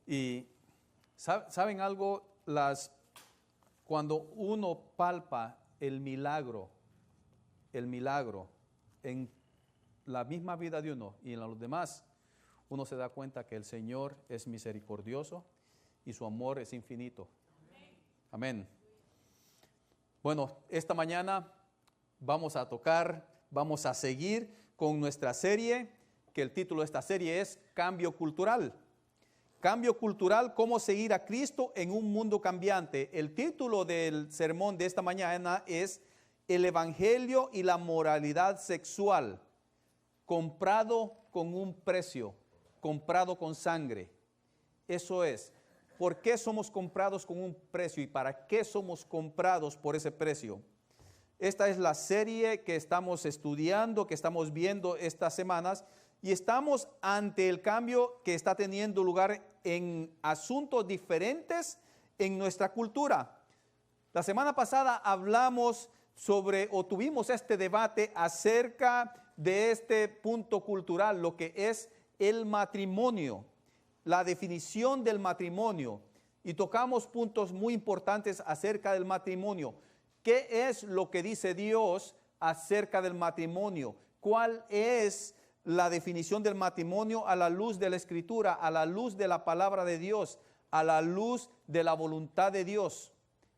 Y ¿saben algo? Cuando uno palpa el milagro en la misma vida de uno y en los demás, uno se da cuenta que el Señor es misericordioso y su amor es infinito. Amén. Bueno, esta mañana vamos a seguir con nuestra serie, que el título de esta serie es Cambio Cultural. Cambio cultural, cómo seguir a Cristo en un mundo cambiante. El título del sermón de esta mañana es El Evangelio y la moralidad sexual, comprado con un precio, comprado con sangre. Eso es, ¿por qué somos comprados con un precio y para qué somos comprados por ese precio? Esta es la serie que estamos estudiando, que estamos viendo estas semanas, y estamos ante el cambio que está teniendo lugar en asuntos diferentes en nuestra cultura. La semana pasada hablamos tuvimos este debate acerca de este punto cultural, lo que es el matrimonio, la definición del matrimonio, y tocamos puntos muy importantes acerca del matrimonio. ¿Qué es lo que dice Dios acerca del matrimonio? ¿Cuál es la definición del matrimonio a la luz de la Escritura, a la luz de la palabra de Dios, a la luz de la voluntad de Dios?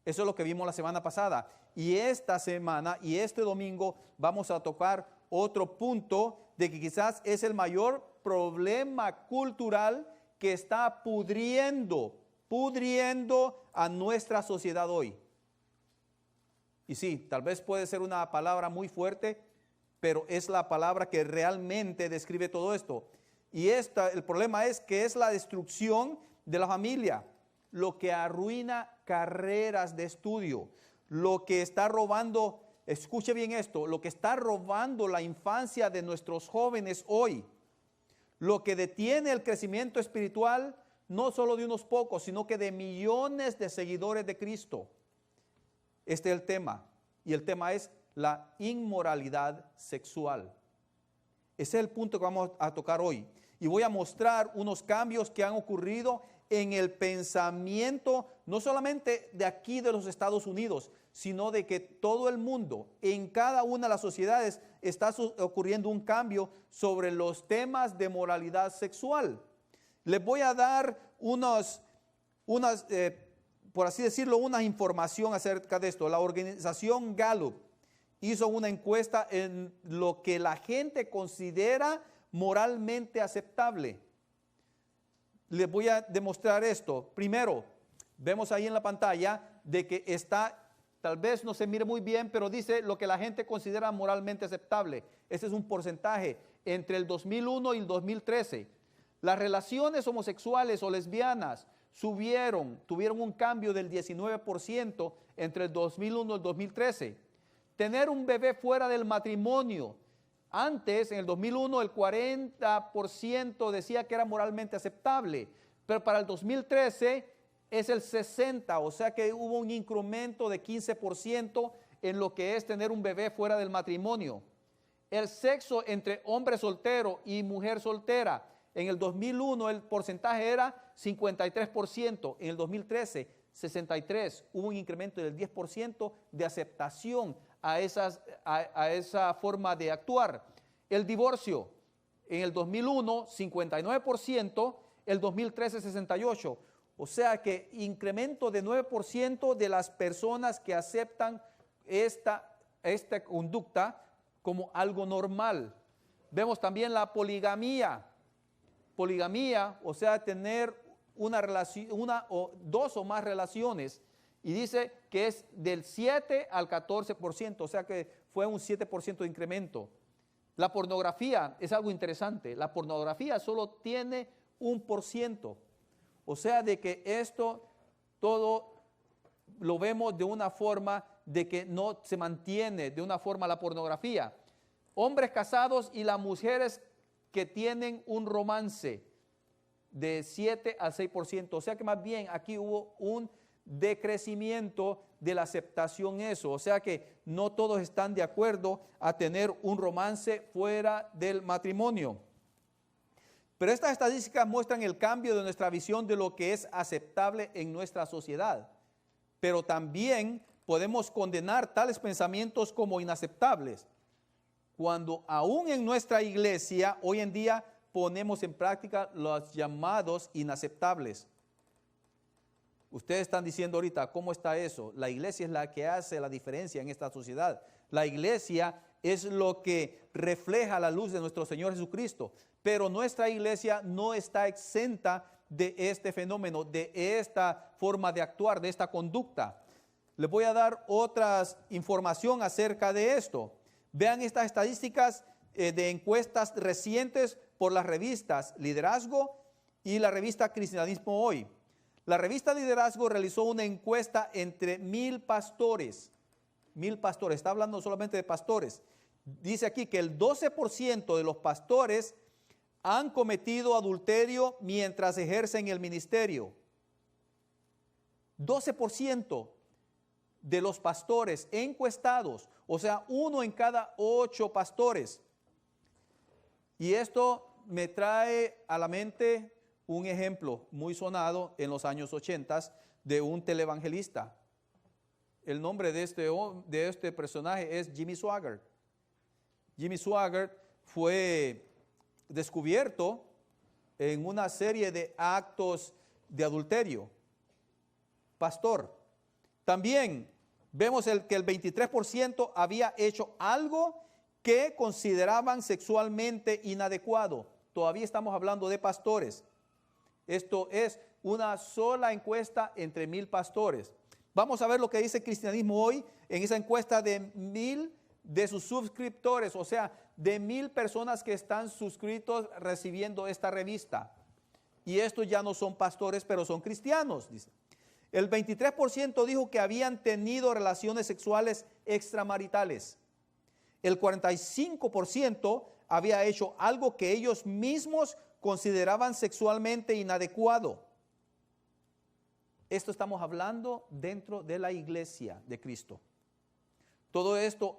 Eso es lo que vimos la semana pasada. Y esta semana y este domingo vamos a tocar otro punto de que quizás es el mayor problema cultural que está pudriendo a nuestra sociedad hoy. Y sí, tal vez puede ser una palabra muy fuerte, pero es la palabra que realmente describe todo esto. Y el problema es que es la destrucción de la familia, lo que arruina carreras de estudio, lo que está robando, escuche bien esto, lo que está robando la infancia de nuestros jóvenes hoy, lo que detiene el crecimiento espiritual, no solo de unos pocos, sino que de millones de seguidores de Cristo. Este es el tema, y el tema es la inmoralidad sexual. Ese es el punto que vamos a tocar hoy. Y voy a mostrar unos cambios que han ocurrido en el pensamiento, no solamente de aquí de los Estados Unidos, sino de que todo el mundo, en cada una de las sociedades, está ocurriendo un cambio sobre los temas de moralidad sexual. Les voy a dar por así decirlo, una información acerca de esto. La organización Gallup hizo una encuesta en lo que la gente considera moralmente aceptable. Les voy a demostrar esto. Primero, vemos ahí en la pantalla de que está, tal vez no se mire muy bien, pero dice lo que la gente considera moralmente aceptable. Ese es un porcentaje entre el 2001 y el 2013. Las relaciones homosexuales o lesbianas tuvieron un cambio del 19% entre el 2001 y el 2013. Tener un bebé fuera del matrimonio. Antes, en el 2001, el 40% decía que era moralmente aceptable, pero para el 2013 es el 60%, o sea que hubo un incremento de 15% en lo que es tener un bebé fuera del matrimonio. El sexo entre hombre soltero y mujer soltera, en el 2001 el porcentaje era 53%, en el 2013 63%, hubo un incremento del 10% de aceptación a esa forma de actuar. El divorcio, en el 2001, 59%, el 2013, 68%. O sea que incremento de 9% de las personas que aceptan esta conducta como algo normal. Vemos también la poligamía. Poligamía, o sea, tener una o dos o más relaciones. Y dice que es del 7 al 14%, o sea que fue un 7% de incremento. La pornografía es algo interesante. La pornografía solo tiene 1%. O sea de que esto todo lo vemos de una forma de que no se mantiene de una forma la pornografía. Hombres casados y las mujeres que tienen un romance de 7 al 6%. O sea que más bien aquí hubo un decrecimiento de la aceptación eso. O sea que no todos están de acuerdo a tener un romance fuera del matrimonio. Pero estas estadísticas muestran el cambio de nuestra visión de lo que es aceptable en nuestra sociedad. Pero también podemos condenar tales pensamientos como inaceptables, cuando aún en nuestra iglesia hoy en día ponemos en práctica los llamados inaceptables. Ustedes están diciendo ahorita, ¿cómo está eso? La iglesia es la que hace la diferencia en esta sociedad. La iglesia es lo que refleja la luz de nuestro Señor Jesucristo. Pero nuestra iglesia no está exenta de este fenómeno, de esta forma de actuar, de esta conducta. Les voy a dar otra información acerca de esto. Vean estas estadísticas de encuestas recientes por las revistas Liderazgo y la revista Cristianismo Hoy. La revista Liderazgo realizó una encuesta entre 1,000 pastores. 1,000 pastores, está hablando solamente de pastores. Dice aquí que el 12% de los pastores han cometido adulterio mientras ejercen el ministerio. 12% de los pastores encuestados, o sea, 1 en cada 8 pastores. Y esto me trae a la mente un ejemplo muy sonado en los años 80 de un televangelista. El nombre de este personaje es Jimmy Swaggart. Jimmy Swaggart fue descubierto en una serie de actos de adulterio. Pastor. También vemos que el 23% había hecho algo que consideraban sexualmente inadecuado. Todavía estamos hablando de pastores. Esto es una sola encuesta entre 1,000 pastores. Vamos a ver lo que dice Cristianismo Hoy en esa encuesta de 1,000 de sus suscriptores, o sea, de 1,000 personas que están suscritos recibiendo esta revista. Y estos ya no son pastores, pero son cristianos, dice. El 23% dijo que habían tenido relaciones sexuales extramaritales. El 45% había hecho algo que ellos mismos consideraban sexualmente inadecuado. Esto estamos hablando dentro de la iglesia de Cristo. Todo esto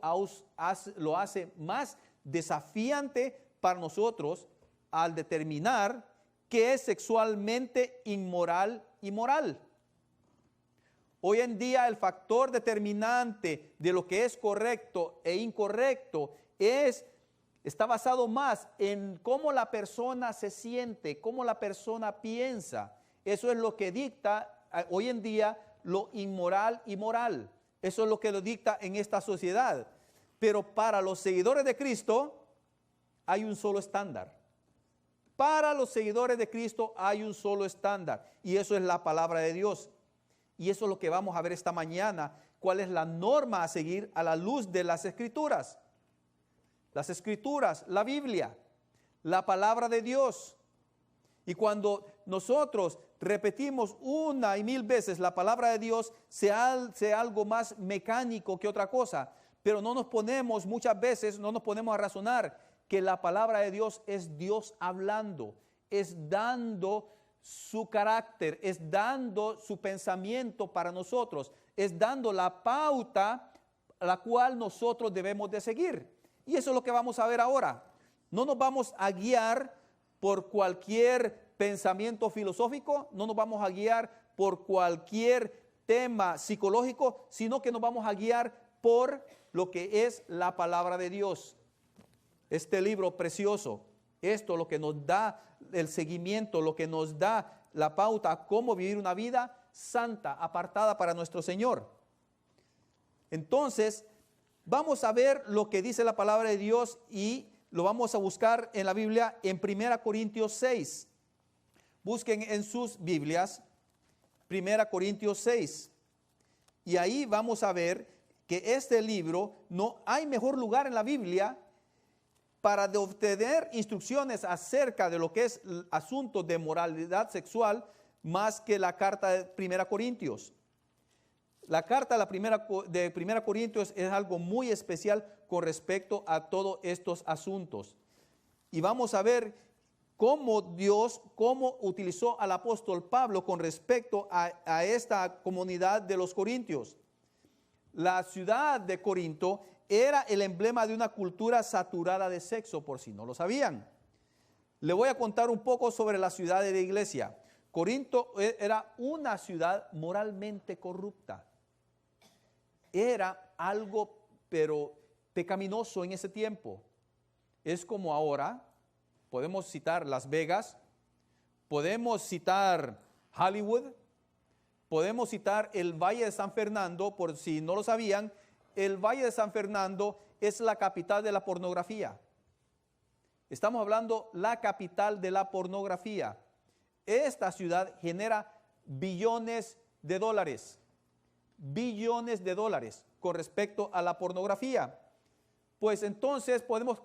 lo hace más desafiante para nosotros al determinar qué es sexualmente inmoral y moral. Hoy en día el factor determinante de lo que es correcto e incorrecto está basado más en cómo la persona se siente, cómo la persona piensa. Eso es lo que dicta hoy en día lo inmoral y moral. Eso es lo que lo dicta en esta sociedad. Pero para los seguidores de Cristo hay un solo estándar. Para los seguidores de Cristo hay un solo estándar. Y eso es la palabra de Dios. Y eso es lo que vamos a ver esta mañana. ¿Cuál es la norma a seguir a la luz de las Escrituras? Las Escrituras, la Biblia, la palabra de Dios. Y cuando nosotros repetimos 1 y 1,000 veces la palabra de Dios, sea algo más mecánico que otra cosa. Pero muchas veces no nos ponemos a razonar que la palabra de Dios es Dios hablando, es dando su carácter, es dando su pensamiento para nosotros, es dando la pauta la cual nosotros debemos de seguir. Y eso es lo que vamos a ver ahora. No nos vamos a guiar por cualquier pensamiento filosófico, no nos vamos a guiar por cualquier tema psicológico, sino que nos vamos a guiar por lo que es la palabra de Dios. Este libro precioso, esto lo que nos da el seguimiento, lo que nos da la pauta a cómo vivir una vida santa, apartada para nuestro Señor. Entonces, vamos a ver lo que dice la palabra de Dios y lo vamos a buscar en la Biblia en 1 Corintios 6. Busquen en sus Biblias 1 Corintios 6. Y ahí vamos a ver que este libro, no hay mejor lugar en la Biblia para obtener instrucciones acerca de lo que es el asunto de moralidad sexual más que la carta de 1 Corintios. La carta de 1 Corintios es algo muy especial con respecto a todos estos asuntos. Y vamos a ver cómo utilizó al apóstol Pablo con respecto a esta comunidad de los corintios. La ciudad de Corinto era el emblema de una cultura saturada de sexo, por si no lo sabían. Le voy a contar un poco sobre la ciudad de la iglesia. Corinto era una ciudad moralmente corrupta. Era algo, pero pecaminoso en ese tiempo. Es como ahora, podemos citar Las Vegas, podemos citar Hollywood, podemos citar el Valle de San Fernando, por si no lo sabían, el Valle de San Fernando es la capital de la pornografía. Estamos hablando la capital de la pornografía. Esta ciudad genera billones de dólares con respecto a la pornografía. Pues entonces podemos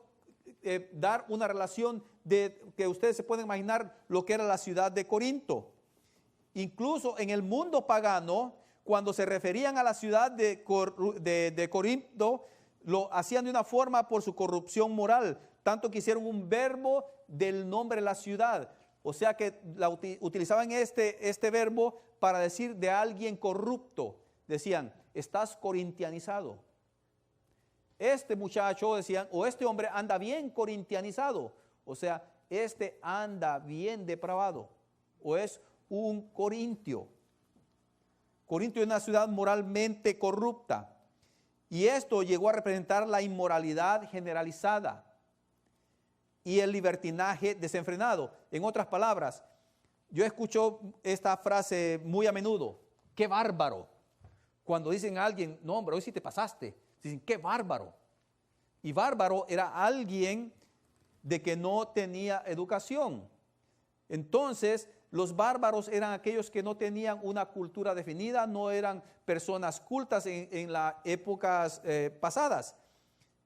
dar una relación de que ustedes se pueden imaginar lo que era la ciudad de Corinto. Incluso en el mundo pagano, cuando se referían a la ciudad de Corinto, lo hacían de una forma por su corrupción moral, tanto que hicieron un verbo del nombre de la ciudad. O sea que utilizaban este verbo para decir de alguien corrupto. Decían, estás corintianizado. Este muchacho, decían, o este hombre anda bien corintianizado. O sea, este anda bien depravado. O es un corintio. Corintio es una ciudad moralmente corrupta. Y esto llegó a representar la inmoralidad generalizada y el libertinaje desenfrenado. En otras palabras, yo escucho esta frase muy a menudo, ¡qué bárbaro! Cuando dicen a alguien, no hombre, hoy sí te pasaste, dicen, ¡qué bárbaro! Y bárbaro era alguien de que no tenía educación. Entonces, los bárbaros eran aquellos que no tenían una cultura definida, no eran personas cultas en las épocas pasadas.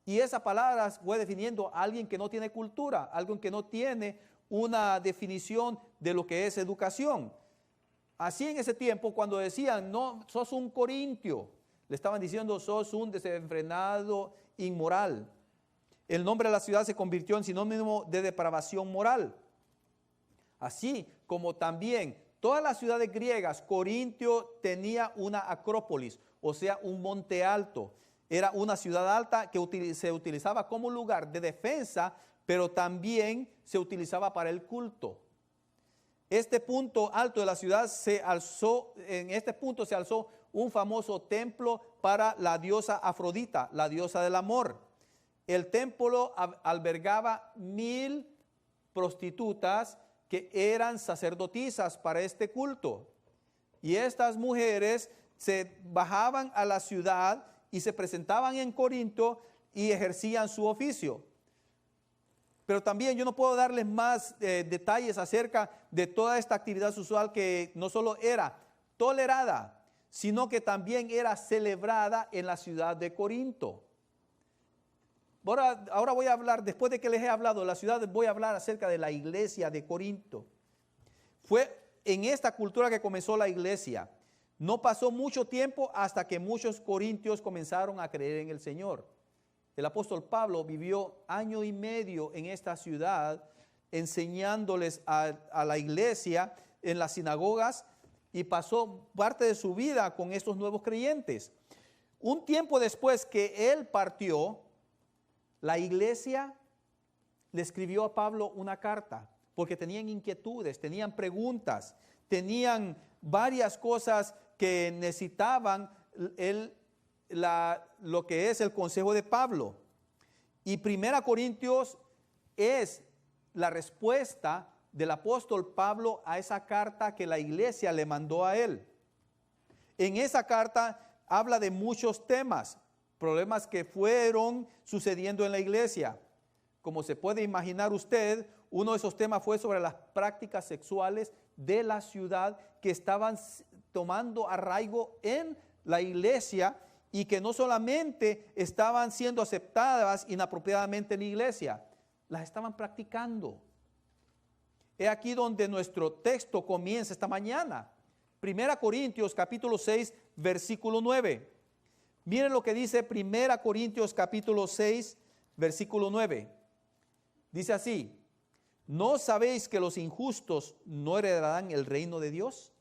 Y esa palabra fue definiendo a alguien que no tiene cultura, alguien que no tiene una definición de lo que es educación. Así en ese tiempo, cuando decían, no, sos un corintio, le estaban diciendo, sos un desenfrenado inmoral. El nombre de la ciudad se convirtió en sinónimo de depravación moral. Así como también todas las ciudades griegas, Corintio tenía una acrópolis, o sea, un monte alto. Era una ciudad alta que se utilizaba como lugar de defensa, pero también se utilizaba para el culto. Este punto alto de la ciudad en este punto se alzó un famoso templo para la diosa Afrodita, la diosa del amor. El templo albergaba 1000 prostitutas que eran sacerdotisas para este culto. Y estas mujeres se bajaban a la ciudad y se presentaban en Corinto y ejercían su oficio. Pero también yo no puedo darles más detalles acerca de toda esta actividad sexual que no solo era tolerada, sino que también era celebrada en la ciudad de Corinto. Ahora voy a hablar, después de que les he hablado de la ciudad, voy a hablar acerca de la iglesia de Corinto. Fue en esta cultura que comenzó la iglesia. No pasó mucho tiempo hasta que muchos corintios comenzaron a creer en el Señor. El apóstol Pablo vivió 1 año y medio en esta ciudad, enseñándoles a la iglesia en las sinagogas, y pasó parte de su vida con estos nuevos creyentes. Un tiempo después que él partió, la iglesia le escribió a Pablo una carta, porque tenían inquietudes, tenían preguntas, tenían varias cosas que necesitaban lo que es el consejo de Pablo. Y 1 Corintios es la respuesta del apóstol Pablo a esa carta que la iglesia le mandó a él. En esa carta habla de muchos temas, problemas que fueron sucediendo en la iglesia. Como se puede imaginar usted, uno de esos temas fue sobre las prácticas sexuales de la ciudad que estaban tomando arraigo en la iglesia y que no solamente estaban siendo aceptadas inapropiadamente en la iglesia, las estaban practicando. He aquí donde nuestro texto comienza esta mañana. 1 Corintios capítulo 6, versículo 9. Miren lo que dice 1 Corintios capítulo 6, versículo 9. Dice así: ¿no sabéis que los injustos no heredarán el reino de Dios?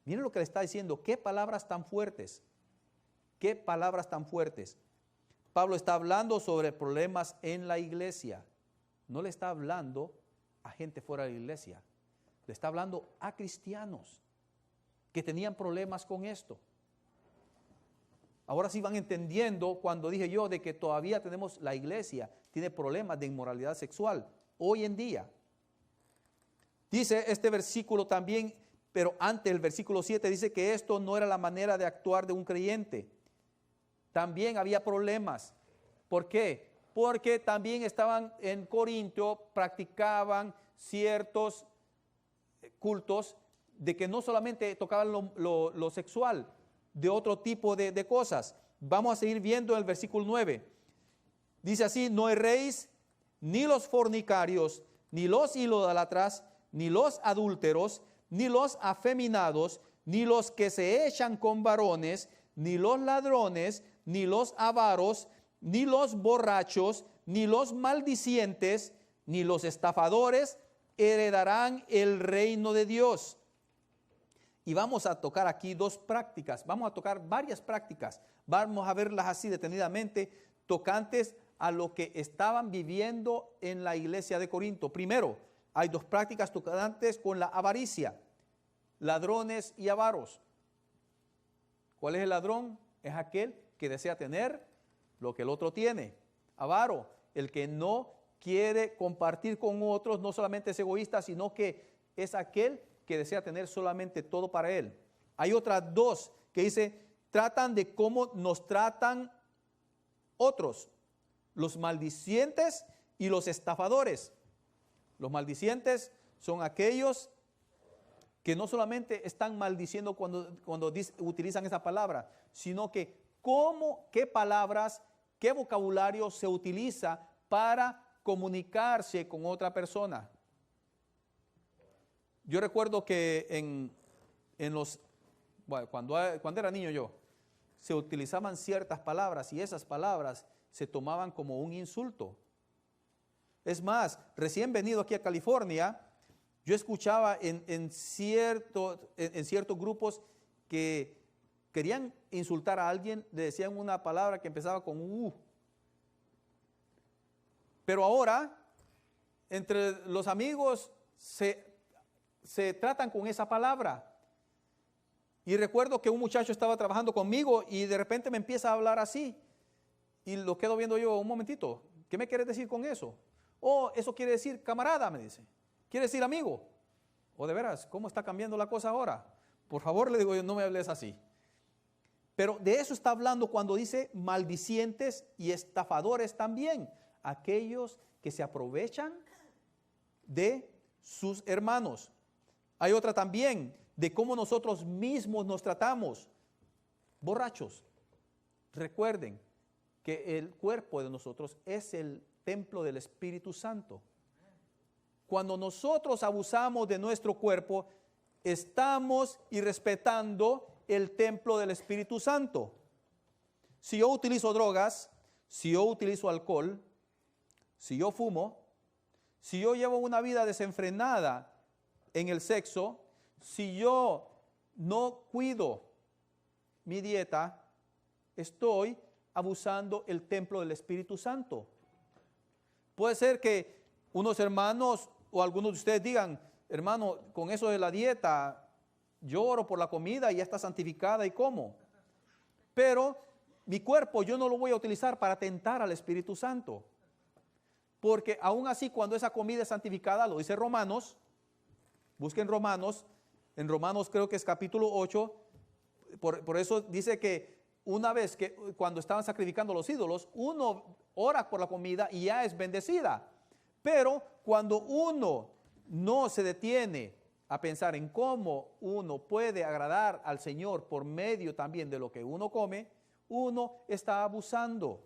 Miren lo que le está diciendo. Qué palabras tan fuertes. Qué palabras tan fuertes. Pablo está hablando sobre problemas en la iglesia. no le está hablando a gente fuera de la iglesia, le está hablando a cristianos que tenían problemas con esto. Ahora sí van entendiendo cuando dije yo de que todavía tenemos, la iglesia tiene problemas de inmoralidad sexual hoy en día. Dice este versículo también, pero antes el versículo 7 dice que esto no era la manera de actuar de un creyente. También había problemas. ¿Por qué? Porque también estaban en Corinto, practicaban ciertos cultos de que no solamente tocaban lo sexual, de otro tipo de cosas. Vamos a seguir viendo el versículo 9. Dice así: no erréis ni los fornicarios, ni los idólatras, ni los adúlteros, ni los afeminados, ni los que se echan con varones, ni los ladrones, ni los avaros, ni los borrachos, ni los maldicientes, ni los estafadores heredarán el reino de Dios. Y vamos a tocar aquí dos prácticas, vamos a tocar varias prácticas, vamos a verlas así detenidamente, tocantes a lo que estaban viviendo en la iglesia de Corinto. Primero, hay dos prácticas tocantes con la avaricia, ladrones y avaros. ¿Cuál es el ladrón? Es aquel que desea tener lo que el otro tiene. Avaro, el que no quiere compartir con otros, no solamente es egoísta, sino que es aquel que desea tener solamente todo para él. Hay otras dos que dice, tratan de cómo nos tratan otros, los maldicientes y los estafadores. Los maldicientes son aquellos que no solamente están maldiciendo cuando utilizan esa palabra, sino que qué palabras, qué vocabulario se utiliza para comunicarse con otra persona. Yo recuerdo que cuando era niño yo, se utilizaban ciertas palabras y esas palabras se tomaban como un insulto. Es más, recién venido aquí a California, yo escuchaba en ciertos grupos que querían insultar a alguien, le decían una palabra que empezaba con U. Pero ahora, entre los amigos se tratan con esa palabra. Y recuerdo que un muchacho estaba trabajando conmigo y de repente me empieza a hablar así. Y lo quedo viendo yo, un momentito, ¿qué me quieres decir con eso? Oh, eso quiere decir camarada, me dice. ¿Quiere decir amigo? O de veras, ¿cómo está cambiando la cosa ahora? Por favor, le digo yo, no me hables así. Pero de eso está hablando cuando dice maldicientes y estafadores también. Aquellos que se aprovechan de sus hermanos. Hay otra también de cómo nosotros mismos nos tratamos. Borrachos. Recuerden que el cuerpo de nosotros es el templo del Espíritu Santo. Cuando nosotros abusamos de nuestro cuerpo, estamos irrespetando el templo del Espíritu Santo. Si yo utilizo drogas, si yo utilizo alcohol, si yo fumo, si yo llevo una vida desenfrenada en el sexo, si yo no cuido mi dieta, estoy abusando el templo del Espíritu Santo. Puede ser que unos hermanos o algunos de ustedes digan, hermano, con eso de la dieta, yo oro por la comida y ya está santificada y como. Pero mi cuerpo yo no lo voy a utilizar para tentar al Espíritu Santo. Porque aún así cuando esa comida es santificada, lo dice Romanos, busquen Romanos, en Romanos creo que es capítulo 8, por eso dice que una vez que cuando estaban sacrificando los ídolos, uno ora por la comida y ya es bendecida. Pero cuando uno no se detiene a pensar en cómo uno puede agradar al Señor por medio también de lo que uno come, uno está abusando.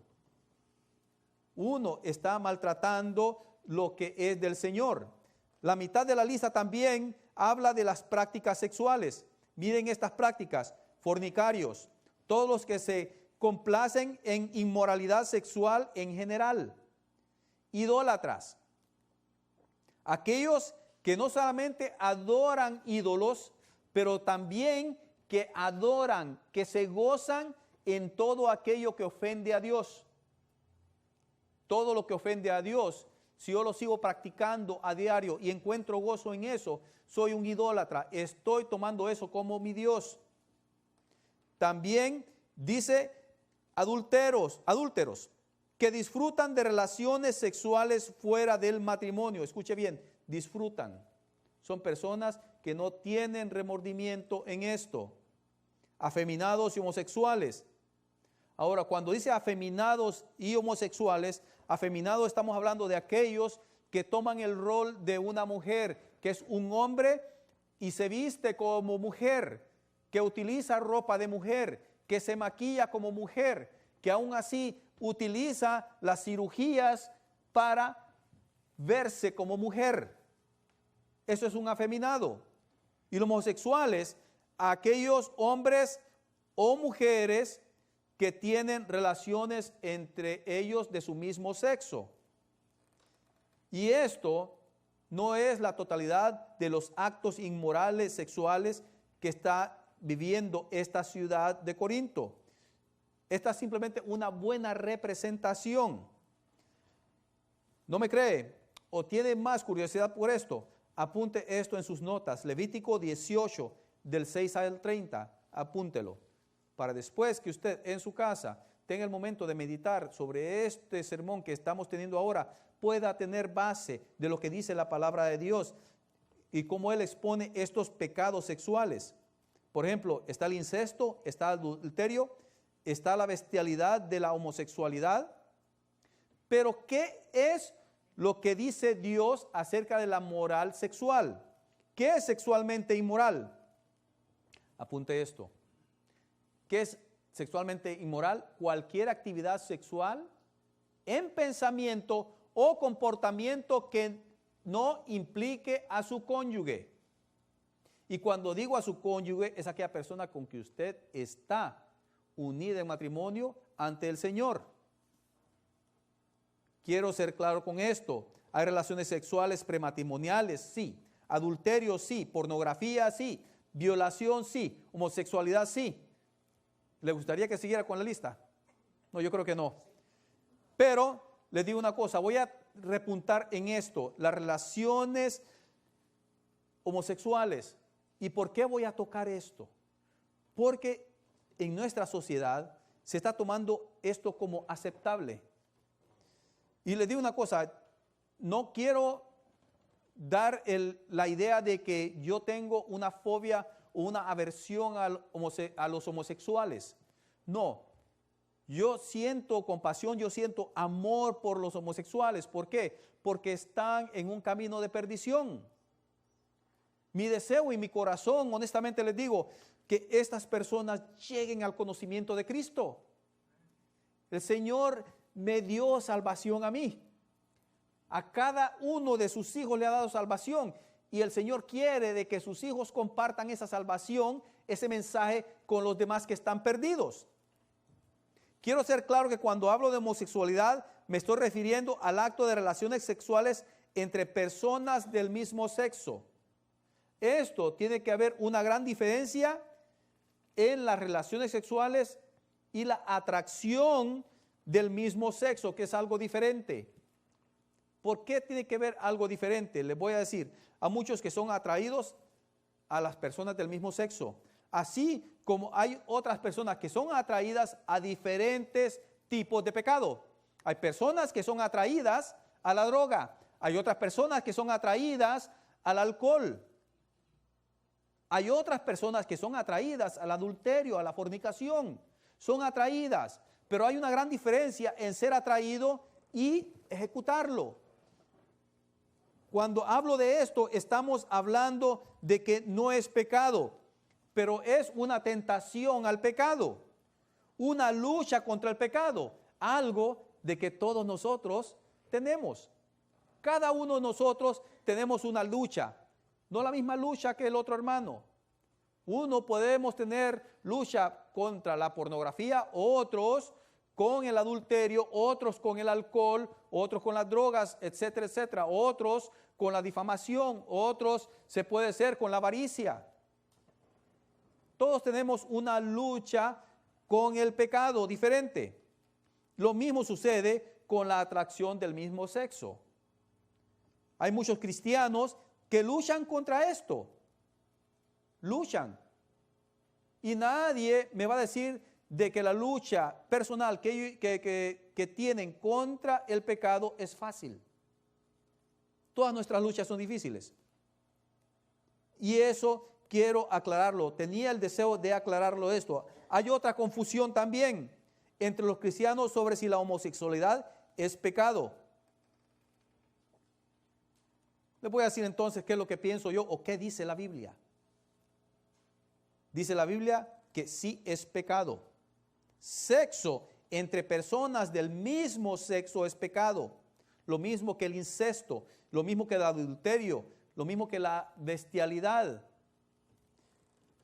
Uno está maltratando lo que es del Señor. La mitad de la lista también habla de las prácticas sexuales. Miren estas prácticas: fornicarios, todos los que se complacen en inmoralidad sexual en general, idólatras, aquellos que no solamente adoran ídolos, pero también que adoran, que se gozan en todo aquello que ofende a Dios. Todo lo que ofende a Dios si yo lo sigo practicando a diario y encuentro gozo en eso, soy un idólatra. Estoy tomando eso como mi Dios. También dice adúlteros, que disfrutan de relaciones sexuales fuera del matrimonio. Escuche bien, disfrutan. Son personas que no tienen remordimiento en esto. Afeminados y homosexuales. Ahora, cuando dice afeminados y homosexuales, afeminados estamos hablando de aquellos que toman el rol de una mujer, que es un hombre y se viste como mujer, que utiliza ropa de mujer, que se maquilla como mujer, que aún así utiliza las cirugías para verse como mujer. Eso es un afeminado. Y los homosexuales, aquellos hombres o mujeres que tienen relaciones entre ellos de su mismo sexo. Y esto no es la totalidad de los actos inmorales sexuales que está viviendo esta ciudad de Corinto. Esta es simplemente una buena representación. ¿No me cree? ¿O tiene más curiosidad por esto? Apunte esto en sus notas. Levítico 18, del 6 al 30. Apúntelo. Para después que usted en su casa tenga el momento de meditar sobre este sermón que estamos teniendo ahora, pueda tener base de lo que dice la palabra de Dios y cómo Él expone estos pecados sexuales. Por ejemplo, está el incesto, está el adulterio, está la bestialidad de la homosexualidad. Pero ¿qué es lo que dice Dios acerca de la moral sexual? ¿Qué es sexualmente inmoral? Apunte esto. ¿Qué es sexualmente inmoral? Cualquier actividad sexual en pensamiento o comportamiento que no implique a su cónyuge. Y cuando digo a su cónyuge, es aquella persona con que usted está unida en matrimonio ante el Señor. Quiero ser claro con esto. Hay relaciones sexuales prematrimoniales, sí. Adulterio, sí. Pornografía, sí. Violación, sí. Homosexualidad, sí. ¿Le gustaría que siguiera con la lista? No, yo creo que no. Pero les digo una cosa, voy a repuntar en esto, las relaciones homosexuales. ¿Y por qué voy a tocar esto? Porque en nuestra sociedad se está tomando esto como aceptable. Y les digo una cosa, no quiero dar la idea de que yo tengo una fobia o una aversión a los homosexuales. No, yo siento compasión, yo siento amor por los homosexuales. ¿Por qué? Porque están en un camino de perdición. Mi deseo y mi corazón, honestamente les digo, que estas personas lleguen al conocimiento de Cristo. El Señor me dio salvación a mí. A cada uno de sus hijos le ha dado salvación. Y el Señor quiere de que sus hijos compartan esa salvación, ese mensaje con los demás que están perdidos. Quiero ser claro que cuando hablo de homosexualidad me estoy refiriendo al acto de relaciones sexuales entre personas del mismo sexo. Esto tiene que haber una gran diferencia en las relaciones sexuales y la atracción del mismo sexo, que es algo diferente. ¿Por qué tiene que haber algo diferente? Les voy a decir, a muchos que son atraídos a las personas del mismo sexo, así como hay otras personas que son atraídas a diferentes tipos de pecado. Hay personas que son atraídas a la droga, hay otras personas que son atraídas al alcohol, hay otras personas que son atraídas al adulterio, a la fornicación, son atraídas, pero hay una gran diferencia en ser atraído y ejecutarlo. Cuando hablo de esto, estamos hablando de que no es pecado, pero es una tentación al pecado, una lucha contra el pecado, algo de que todos nosotros tenemos. Cada uno de nosotros tenemos una lucha, no la misma lucha que el otro hermano. Uno podemos tener lucha contra la pornografía, otros con el adulterio, otros con el alcohol, otros con las drogas, etcétera, etcétera, otros con la difamación, otros se puede ser con la avaricia. Todos tenemos una lucha con el pecado diferente. Lo mismo sucede con la atracción del mismo sexo. Hay muchos cristianos que luchan contra esto. Luchan. Y nadie me va a decir de que la lucha personal que tienen contra el pecado es fácil. Todas nuestras luchas son difíciles. Y eso quiero aclararlo. Tenía el deseo de aclararlo esto. Hay otra confusión también entre los cristianos sobre si la homosexualidad es pecado. Les voy a decir entonces qué es lo que pienso yo o qué dice la Biblia. Dice la Biblia que sí es pecado. Sexo entre personas del mismo sexo es pecado. Lo mismo que el incesto, lo mismo que el adulterio, lo mismo que la bestialidad.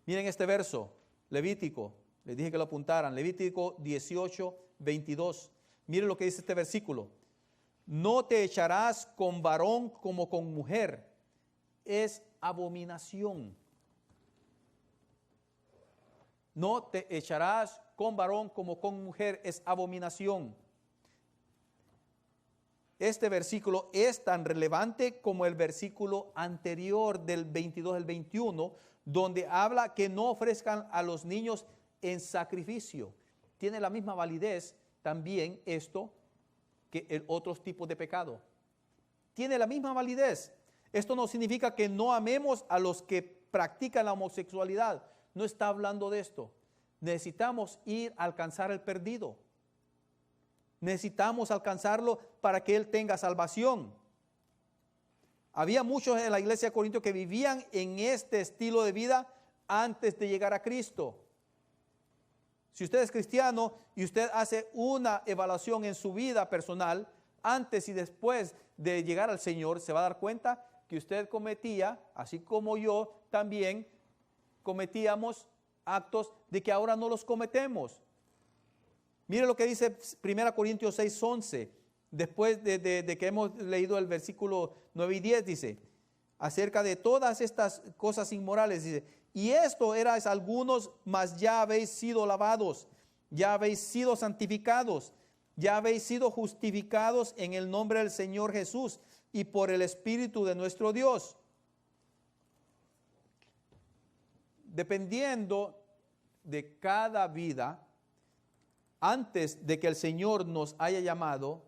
Miren este verso, Levítico, les dije que lo apuntaran, Levítico 18, 22. Miren lo que dice este versículo. No te echarás con varón como con mujer, es abominación. No te echarás con varón como con mujer, es abominación. Este versículo es tan relevante como el versículo anterior del 22 al 21, donde habla que no ofrezcan a los niños en sacrificio. Tiene la misma validez también esto que el otros tipos de pecado. Tiene la misma validez. Esto no significa que no amemos a los que practican la homosexualidad. No está hablando de esto. Necesitamos ir a alcanzar el perdido. Necesitamos alcanzarlo para que él tenga salvación. Había muchos en la iglesia de Corinto que vivían en este estilo de vida antes de llegar a Cristo. Si usted es cristiano y usted hace una evaluación en su vida personal, antes y después de llegar al Señor, se va a dar cuenta que usted cometía, así como yo también cometíamos actos de que ahora no los cometemos. Mire lo que dice 1 Corintios 6:11, después de que hemos leído el versículo 9 y 10, dice, acerca de todas estas cosas inmorales, dice, y esto erais algunos, mas ya habéis sido lavados, ya habéis sido santificados, ya habéis sido justificados en el nombre del Señor Jesús y por el Espíritu de nuestro Dios. Dependiendo de cada vida, antes de que el Señor nos haya llamado,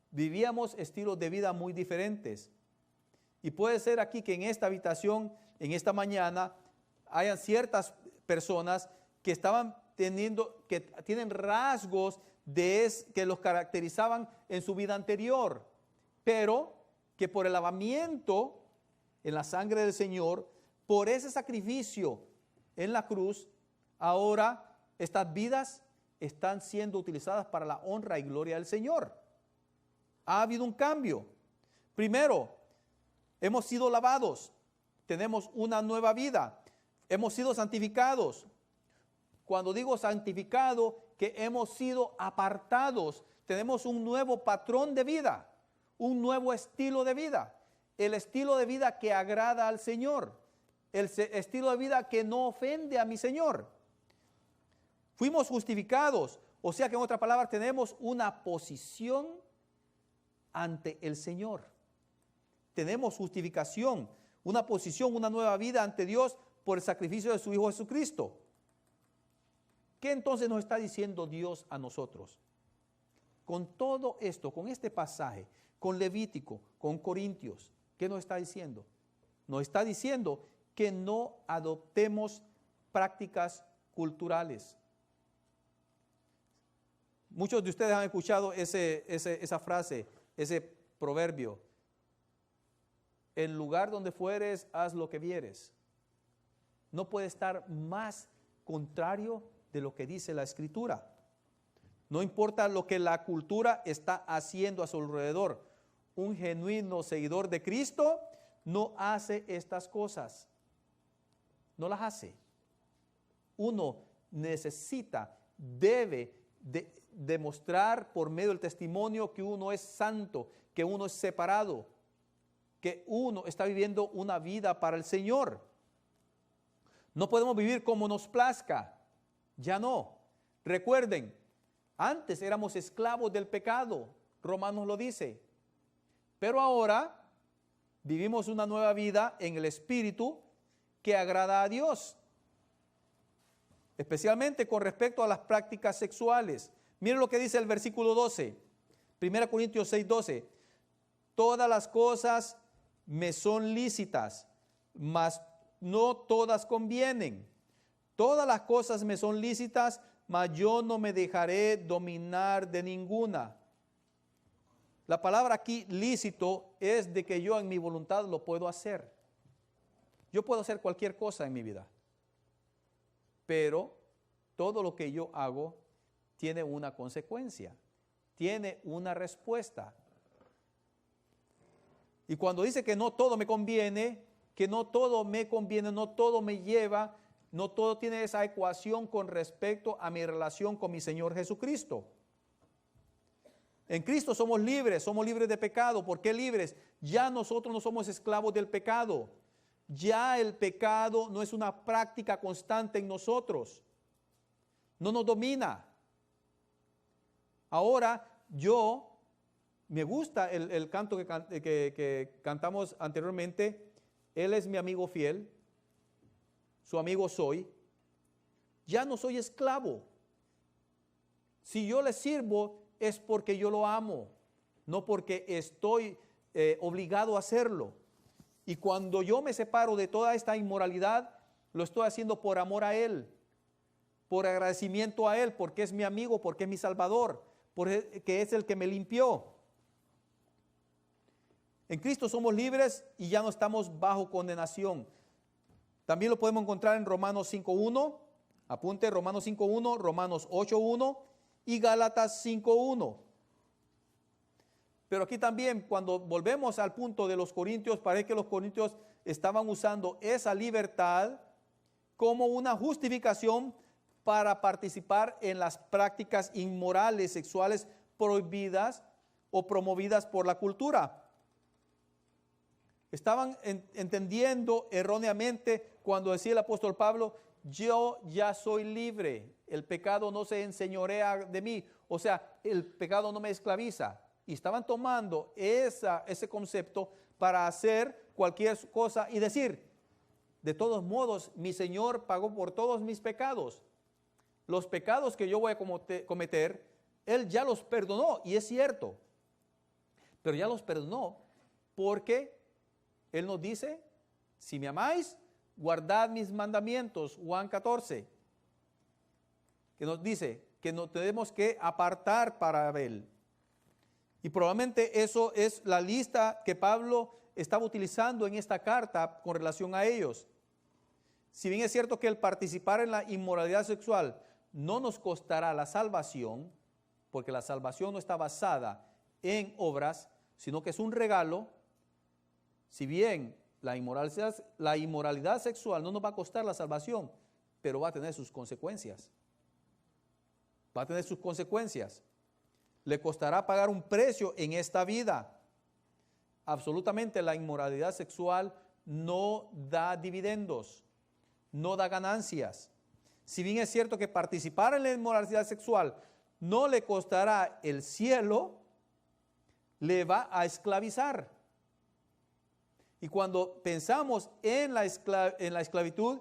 vivíamos estilos de vida muy diferentes. Y puede ser aquí que en esta habitación, en esta mañana, hayan ciertas personas que que tienen rasgos que los caracterizaban en su vida anterior, pero que por el lavamiento en la sangre del Señor, por ese sacrificio en la cruz, ahora estas vidas están siendo utilizadas para la honra y gloria del Señor. Ha habido un cambio. Primero, hemos sido lavados, tenemos una nueva vida, hemos sido santificados. Cuando digo santificado, que hemos sido apartados, tenemos un nuevo patrón de vida, un nuevo estilo de vida, el estilo de vida que agrada al Señor, el estilo de vida que no ofende a mi Señor. Fuimos justificados, o sea que en otras palabras tenemos una posición ante el Señor. Tenemos justificación, una posición, una nueva vida ante Dios por el sacrificio de su Hijo Jesucristo. ¿Qué entonces nos está diciendo Dios a nosotros? Con todo esto, con este pasaje, con Levítico, con Corintios, ¿qué nos está diciendo? Nos está diciendo que no adoptemos prácticas culturales. Muchos de ustedes han escuchado esa frase, ese proverbio. En lugar donde fueres, haz lo que vieres. No puede estar más contrario de lo que dice la Escritura. No importa lo que la cultura está haciendo a su alrededor. Un genuino seguidor de Cristo no hace estas cosas. No las hace. Uno necesita, debe demostrar por medio del testimonio que uno es santo, que uno es separado, que uno está viviendo una vida para el Señor. No podemos vivir como nos plazca. Ya no. Recuerden, antes éramos esclavos del pecado. Romanos lo dice. Pero ahora vivimos una nueva vida en el Espíritu que agrada a Dios, especialmente con respecto a las prácticas sexuales. Miren lo que dice el versículo 12, 1 Corintios 6, 12. Todas las cosas me son lícitas, mas no todas convienen. Todas las cosas me son lícitas, mas yo no me dejaré dominar de ninguna. La palabra aquí, lícito, es de que yo en mi voluntad lo puedo hacer. Yo puedo hacer cualquier cosa en mi vida, pero todo lo que yo hago tiene una consecuencia, tiene una respuesta. Y cuando dice que no todo me conviene, que no todo me conviene, no todo me lleva, no todo tiene esa ecuación con respecto a mi relación con mi Señor Jesucristo. En Cristo somos libres de pecado. ¿Por qué libres? Ya nosotros no somos esclavos del pecado. Ya el pecado no es una práctica constante en nosotros. No nos domina. Ahora me gusta el canto que cantamos anteriormente. Él es mi amigo fiel, su amigo soy. Ya no soy esclavo. Si yo le sirvo es porque yo lo amo, no porque estoy obligado a hacerlo. Y cuando yo me separo de toda esta inmoralidad, lo estoy haciendo por amor a Él, por agradecimiento a Él, porque es mi amigo, porque es mi Salvador, porque es el que me limpió. En Cristo somos libres y ya no estamos bajo condenación. También lo podemos encontrar en Romanos 5.1, apunte Romanos 5.1, Romanos 8.1 y Gálatas 5.1. Pero aquí también, cuando volvemos al punto de los corintios, parece que los corintios estaban usando esa libertad como una justificación para participar en las prácticas inmorales sexuales prohibidas o promovidas por la cultura. Estaban entendiendo erróneamente cuando decía el apóstol Pablo, yo ya soy libre, el pecado no se enseñorea de mí, o sea, el pecado no me esclaviza. Y estaban tomando ese concepto para hacer cualquier cosa y decir, de todos modos, mi Señor pagó por todos mis pecados. Los pecados que yo voy a cometer, Él ya los perdonó, y es cierto. Pero ya los perdonó porque Él nos dice, si me amáis, guardad mis mandamientos, Juan 14, que nos dice que nos tenemos que apartar para Él. Y probablemente eso es la lista que Pablo estaba utilizando en esta carta con relación a ellos. Si bien es cierto que el participar en la inmoralidad sexual no nos costará la salvación, porque la salvación no está basada en obras, sino que es un regalo. Si bien la inmoralidad sexual no nos va a costar la salvación, pero va a tener sus consecuencias. Va a tener sus consecuencias. Le costará pagar un precio en esta vida. Absolutamente la inmoralidad sexual no da dividendos, no da ganancias. Si bien es cierto que participar en la inmoralidad sexual no le costará el cielo, le va a esclavizar. Y cuando pensamos en la esclavitud,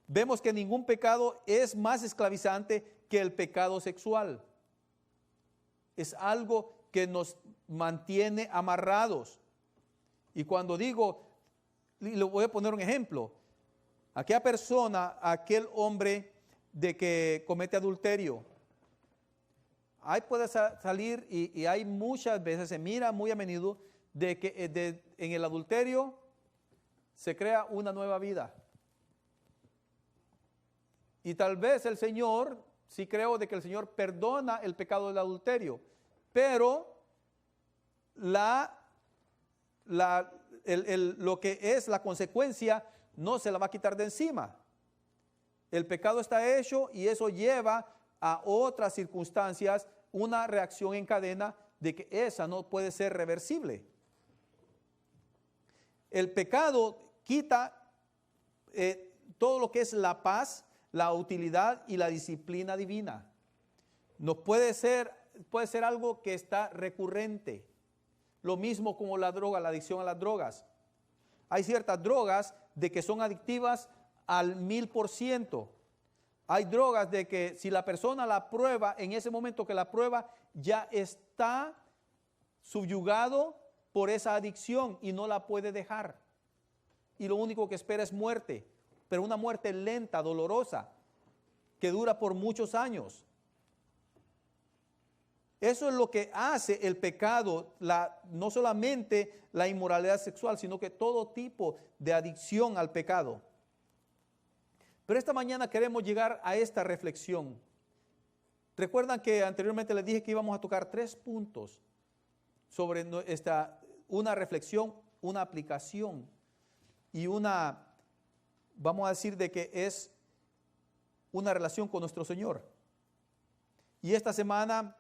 vemos que ningún pecado es más esclavizante que el pecado sexual. Es algo que nos mantiene amarrados. Y cuando digo, y le voy a poner un ejemplo, aquella persona, aquel hombre de que comete adulterio, ahí puede salir y hay muchas veces, se mira muy a menudo, de que en el adulterio se crea una nueva vida. Y tal vez el Señor, sí creo de que el Señor perdona el pecado del adulterio, pero lo que es la consecuencia no se la va a quitar de encima. El pecado está hecho y eso lleva a otras circunstancias, una reacción en cadena de que esa no puede ser reversible. El pecado quita todo lo que es la paz, la utilidad y la disciplina divina. No puede ser algo que está recurrente. Lo mismo como la droga, la adicción a las drogas. Hay ciertas drogas de que son adictivas al 1000%. Hay drogas de que si la persona la prueba, en ese momento que la prueba, ya está subyugado por esa adicción y no la puede dejar. Y lo único que espera es muerte, pero una muerte lenta, dolorosa, que dura por muchos años. Eso es lo que hace el pecado, no solamente la inmoralidad sexual, sino que todo tipo de adicción al pecado. Pero esta mañana queremos llegar a esta reflexión. Recuerdan que anteriormente les dije que íbamos a tocar 3 puntos sobre una reflexión, una aplicación y vamos a decir de que es una relación con nuestro Señor. Y esta semana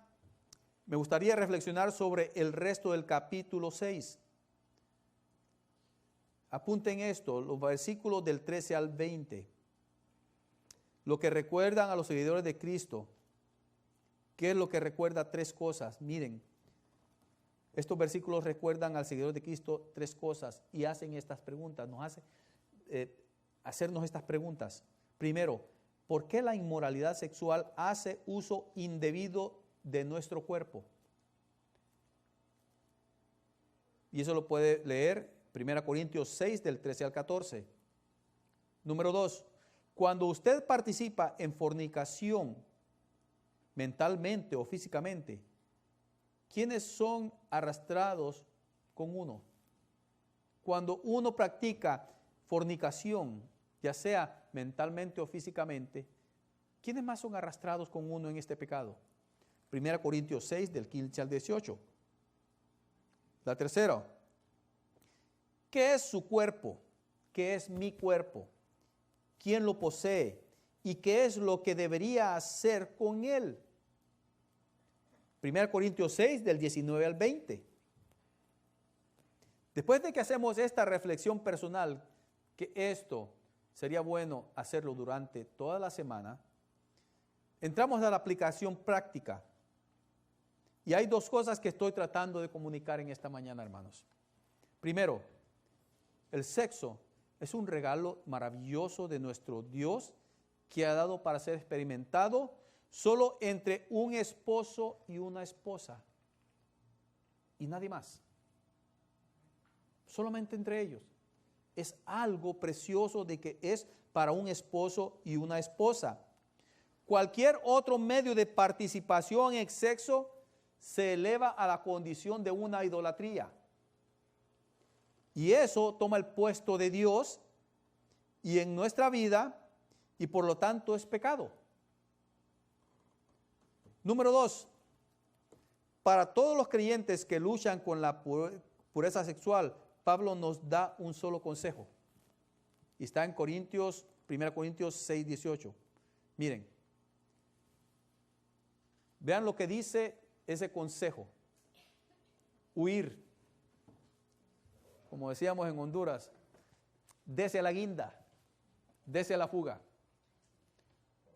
me gustaría reflexionar sobre el resto del capítulo 6. Apunten esto, los versículos del 13 al 20. Lo que recuerdan a los seguidores de Cristo. ¿Qué es lo que recuerda? 3 cosas. Miren, estos versículos recuerdan al seguidor de Cristo 3 cosas y hacen estas preguntas, nos hace hacernos estas preguntas. Primero, ¿por qué la inmoralidad sexual hace uso indebido de nuestro cuerpo? Y eso lo puede leer 1 Corintios 6 del 13 al 14. Número 2, cuando usted participa en fornicación mentalmente o físicamente, ¿quiénes son arrastrados con uno? Cuando uno practica fornicación, ya sea mentalmente o físicamente, ¿quiénes más son arrastrados con uno en este pecado? 1 Corintios 6 del 15 al 18. La tercera, ¿qué es su cuerpo? ¿Qué es mi cuerpo? ¿Quién lo posee? ¿Y qué es lo que debería hacer con él? 1 Corintios 6 del 19 al 20. Después de que hacemos esta reflexión personal, que esto sería bueno hacerlo durante toda la semana, entramos a la aplicación práctica. Y hay 2 cosas que estoy tratando de comunicar en esta mañana, hermanos. Primero, el sexo es un regalo maravilloso de nuestro Dios que ha dado para ser experimentado solo entre un esposo y una esposa y nadie más. Solamente entre ellos. Es algo precioso de que es para un esposo y una esposa. Cualquier otro medio de participación en sexo se eleva a la condición de una idolatría. Y eso toma el puesto de Dios y en nuestra vida y por lo tanto es pecado. Número 2, para todos los creyentes que luchan con la pureza sexual, Pablo nos da un solo consejo. Y está en 1 Corintios 6, 18. Miren, vean lo que dice ese consejo. Huir. Como decíamos en Honduras, dese a la guinda, dese a la fuga.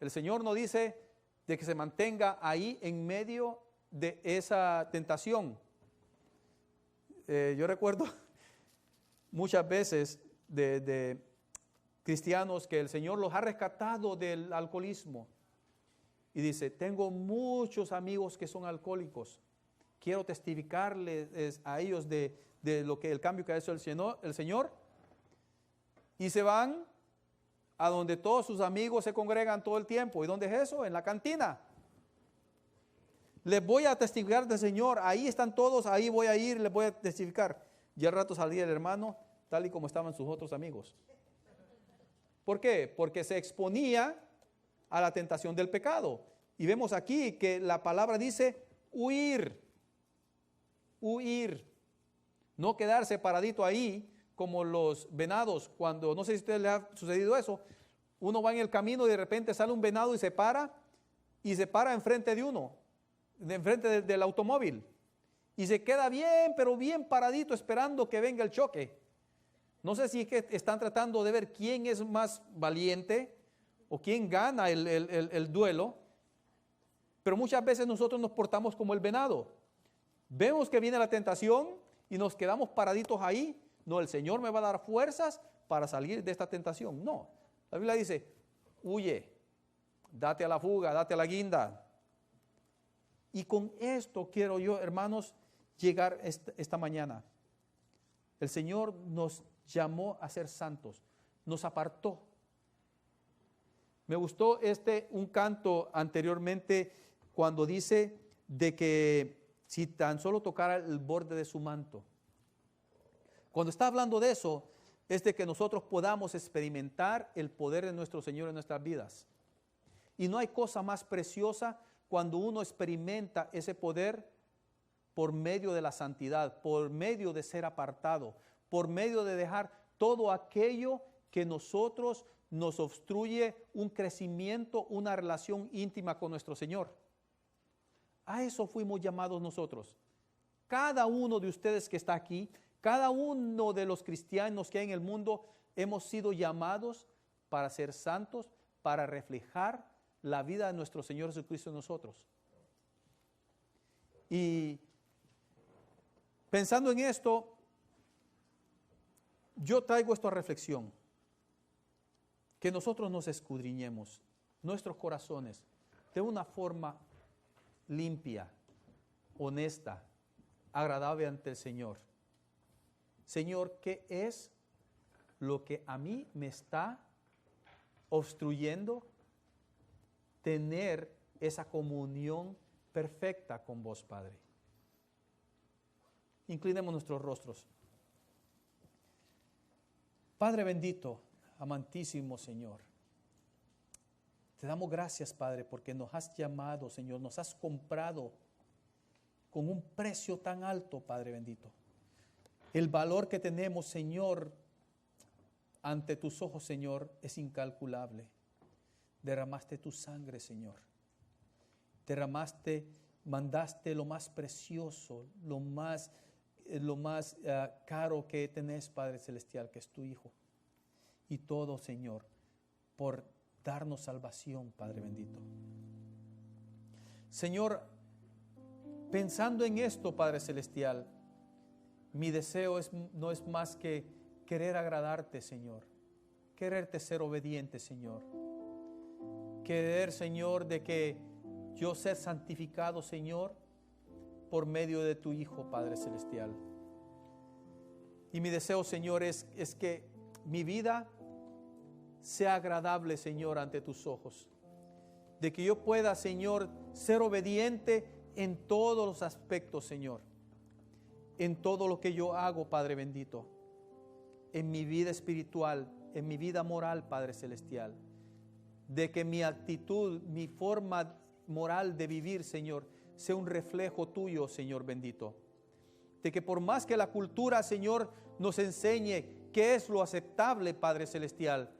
El Señor no dice de que se mantenga ahí en medio de esa tentación. Yo recuerdo muchas veces de cristianos que el Señor los ha rescatado del alcoholismo. Y dice, tengo muchos amigos que son alcohólicos. Quiero testificarles a ellos de lo que el cambio que ha hecho el Señor. Y se van a donde todos sus amigos se congregan todo el tiempo. ¿Y dónde es eso? En la cantina. Les voy a testificar del Señor. Ahí están todos, ahí voy a ir, les voy a testificar. Y al rato salía el hermano, tal y como estaban sus otros amigos. ¿Por qué? Porque se exponía a la tentación del pecado. Y vemos aquí que la palabra dice huir. Huir. No quedarse paradito ahí como los venados. Cuando, no sé si a ustedes les ha sucedido eso, uno va en el camino y de repente sale un venado y se para enfrente de uno, enfrente del automóvil. Y se queda bien, pero bien paradito esperando que venga el choque. No sé si es que están tratando de ver quién es más valiente o quién gana el duelo. Pero muchas veces nosotros nos portamos como el venado. Vemos que viene la tentación y nos quedamos paraditos ahí, no, el Señor me va a dar fuerzas para salir de esta tentación. No, la Biblia dice, huye, date a la fuga, date a la guinda. Y con esto quiero yo, hermanos, llegar esta mañana. El Señor nos llamó a ser santos, nos apartó. Me gustó un canto anteriormente cuando dice de que si tan solo tocara el borde de su manto. Cuando está hablando de eso, es de que nosotros podamos experimentar el poder de nuestro Señor en nuestras vidas. Y no hay cosa más preciosa cuando uno experimenta ese poder por medio de la santidad, por medio de ser apartado, por medio de dejar todo aquello que nosotros nos obstruye un crecimiento, una relación íntima con nuestro Señor. A eso fuimos llamados nosotros. Cada uno de ustedes que está aquí, cada uno de los cristianos que hay en el mundo, hemos sido llamados para ser santos, para reflejar la vida de nuestro Señor Jesucristo en nosotros. Y pensando en esto, yo traigo esta reflexión, que nosotros nos escudriñemos nuestros corazones de una forma limpia, honesta, agradable ante el Señor. Señor, ¿qué es lo que a mí me está obstruyendo tener esa comunión perfecta con vos, Padre? Inclinemos nuestros rostros. Padre bendito, amantísimo Señor, te damos gracias, Padre, porque nos has llamado, Señor, nos has comprado con un precio tan alto, Padre bendito. El valor que tenemos, Señor, ante tus ojos, Señor, es incalculable. Derramaste tu sangre, Señor. Mandaste lo más precioso, lo más caro que tenés, Padre Celestial, que es tu Hijo. Y todo, Señor, por darnos salvación, Padre bendito. Señor, pensando en esto, Padre Celestial, mi deseo no es más que querer agradarte, Señor. Quererte ser obediente, Señor. Querer, Señor, de que yo sea santificado, Señor, por medio de tu Hijo, Padre Celestial. Y mi deseo, Señor, es que mi vida sea agradable, Señor, ante tus ojos. De que yo pueda, Señor, ser obediente en todos los aspectos, Señor. En todo lo que yo hago, Padre bendito. En mi vida espiritual, en mi vida moral, Padre Celestial. De que mi actitud, mi forma moral de vivir, Señor, sea un reflejo tuyo, Señor bendito. De que por más que la cultura, Señor, nos enseñe qué es lo aceptable, Padre Celestial,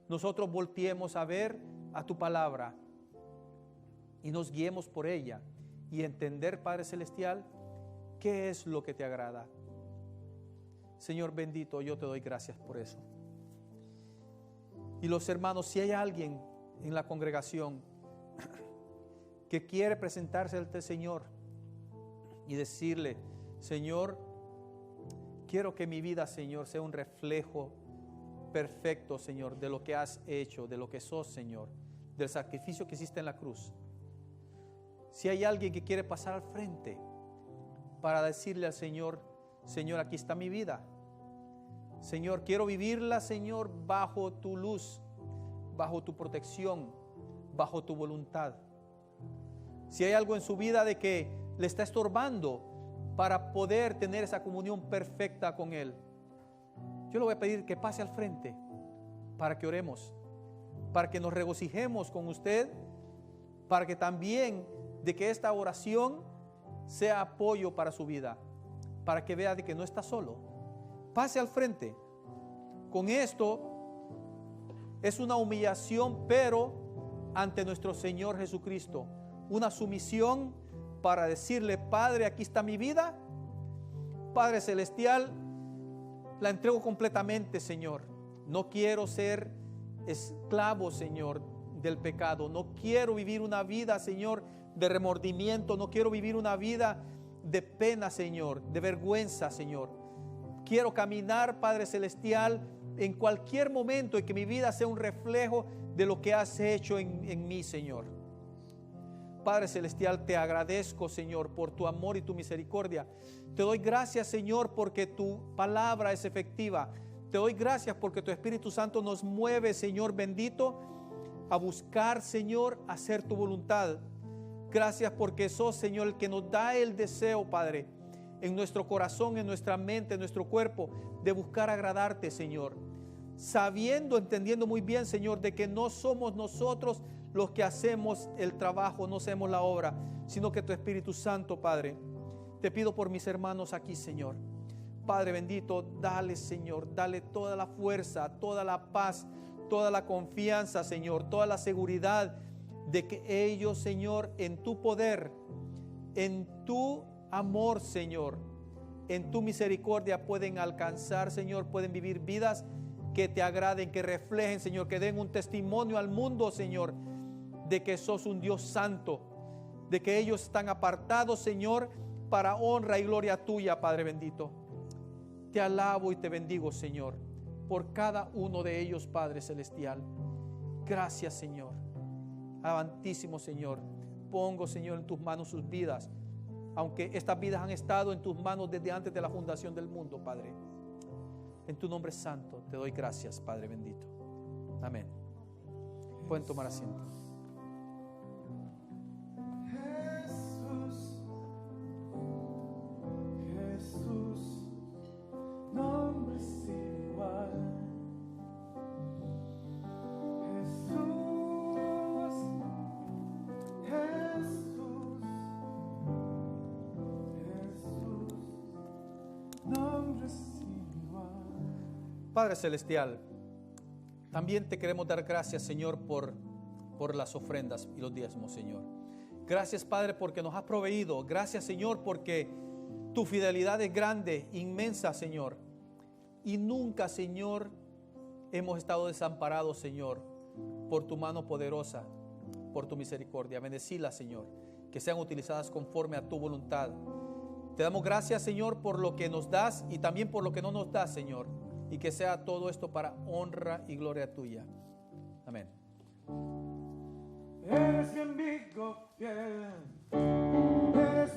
nosotros volteemos a ver a tu palabra y nos guiemos por ella y entender, Padre Celestial, qué es lo que te agrada. Señor bendito, yo te doy gracias por eso. Y los hermanos, si hay alguien en la congregación que quiere presentarse ante el Señor y decirle, Señor, quiero que mi vida, Señor, sea un reflejo perfecto, Señor, de lo que has hecho, de lo que sos, Señor, del sacrificio que hiciste en la cruz. Si hay alguien que quiere pasar al frente para decirle al Señor, Señor, aquí está mi vida. Señor, quiero vivirla, Señor, bajo tu luz, bajo tu protección, bajo tu voluntad. Si hay algo en su vida de que le está estorbando para poder tener esa comunión perfecta con Él, yo le voy a pedir que pase al frente para que oremos, para que nos regocijemos con usted, para que también de que esta oración sea apoyo para su vida, para que vea de que no está solo. Pase al frente. Con esto es una humillación, pero ante nuestro Señor Jesucristo, una sumisión para decirle, Padre, aquí está mi vida. Padre Celestial, la entrego completamente, Señor. No quiero ser esclavo, Señor, del pecado. No quiero vivir una vida, Señor, de remordimiento. No quiero vivir una vida de pena, Señor, de vergüenza, Señor. Quiero caminar, Padre Celestial, en cualquier momento y que mi vida sea un reflejo de lo que has hecho en mí, Señor. Padre Celestial, te agradezco, Señor, por tu amor y tu misericordia. Te doy gracias, Señor, porque tu palabra es efectiva. Te doy gracias porque tu Espíritu Santo nos mueve, Señor bendito, a buscar, Señor, hacer tu voluntad. Gracias porque sos, Señor, el que nos da el deseo, Padre, en nuestro corazón, en nuestra mente, en nuestro cuerpo, de buscar agradarte, Señor. Sabiendo, entendiendo muy bien, Señor, de que no somos nosotros los que hacemos el trabajo, no hacemos la obra, sino que tu Espíritu Santo, Padre. Te pido por mis hermanos aquí, Señor. Padre bendito, dale, Señor, dale toda la fuerza, toda la paz, toda la confianza, Señor, toda la seguridad de que ellos, Señor, en tu poder, en tu amor, Señor, en tu misericordia pueden alcanzar, Señor, pueden vivir vidas que te agraden, que reflejen, Señor, que den un testimonio al mundo, Señor, de que sos un Dios santo, de que ellos están apartados, Señor, para honra y gloria tuya, Padre bendito. Te alabo y te bendigo, Señor, por cada uno de ellos, Padre celestial. Gracias, Señor. Amantísimo Señor, pongo, Señor, en tus manos sus vidas, aunque estas vidas han estado en tus manos desde antes de la fundación del mundo, Padre. En tu nombre santo te doy gracias, Padre bendito. Amén. Pueden tomar asiento. Jesús, nombre sin igual. Jesús, nombre sin igual. Padre celestial, también te queremos dar gracias, Señor, por las ofrendas y los diezmos, Señor. Gracias, Padre, porque nos has proveído. Gracias, Señor, porque tu fidelidad es grande, inmensa, Señor. Y nunca, Señor, hemos estado desamparados, Señor, por tu mano poderosa, por tu misericordia. Bendecila, Señor, que sean utilizadas conforme a tu voluntad. Te damos gracias, Señor, por lo que nos das y también por lo que no nos das, Señor. Y que sea todo esto para honra y gloria tuya. Amén. Eres mi amigo fiel. Eres